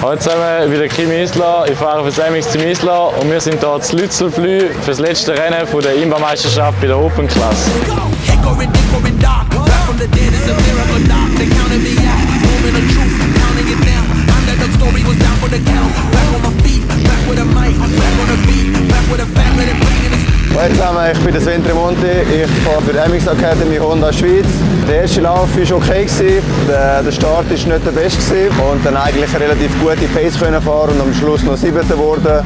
Hallo zusammen, ich bin der Kimi Isler, ich fahre für das Team Isler und wir sind hier zu Lützelflüh für das letzte Rennen von der IMBA-Meisterschaft bei der Open-Klasse. Hallo zusammen, ich bin der Swen Tremonti, ich fahre für die MX Academy Honda Schweiz. Der erste Lauf war okay, der Start war nicht der beste und dann eigentlich eine relativ gute Pace können fahren und am Schluss noch 7. geworden.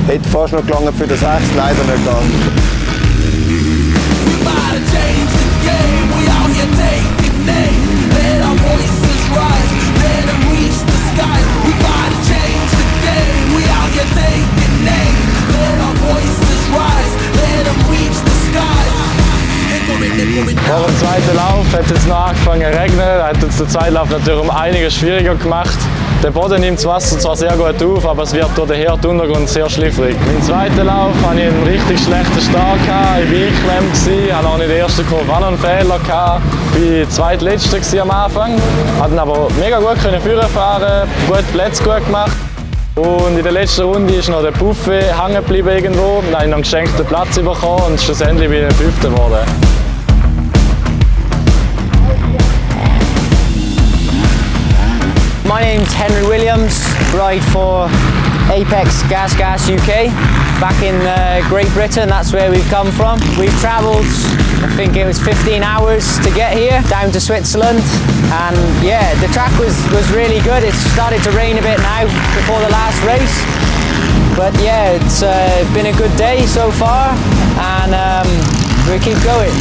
Hätte fast noch gelangt für den 6., leider nicht gegangen. Vor dem zweiten Lauf hat es jetzt noch angefangen zu regnen, hat jetzt den zweiten Lauf natürlich um einiges schwieriger gemacht. Der Boden nimmt das Wasser zwar sehr gut auf, aber es wird durch den harten Untergrund sehr schliffrig. Im zweiten Lauf hatte ich einen richtig schlechten Start, ich war eingeklemmt, hatte auch in der ersten Kurve auch noch einen Fehler, ich war zweitletzter am Anfang, konnte aber mega gut führen fahren, gute Plätze gut gemacht. Und in der letzten Runde ist noch der Buffet hängen geblieben irgendwo, dann habe ich noch einen geschenkten Platz bekommen und schlussendlich bin ich der 5. geworden. My name's Henry Williams, ride for Apex Gas UK, back in Great Britain, that's where we've come from. We've travelled, I think it was 15 hours to get here, down to Switzerland, and yeah, the track was really good. It started to rain a bit now before the last race, but yeah, it's been a good day so far, and we keep going.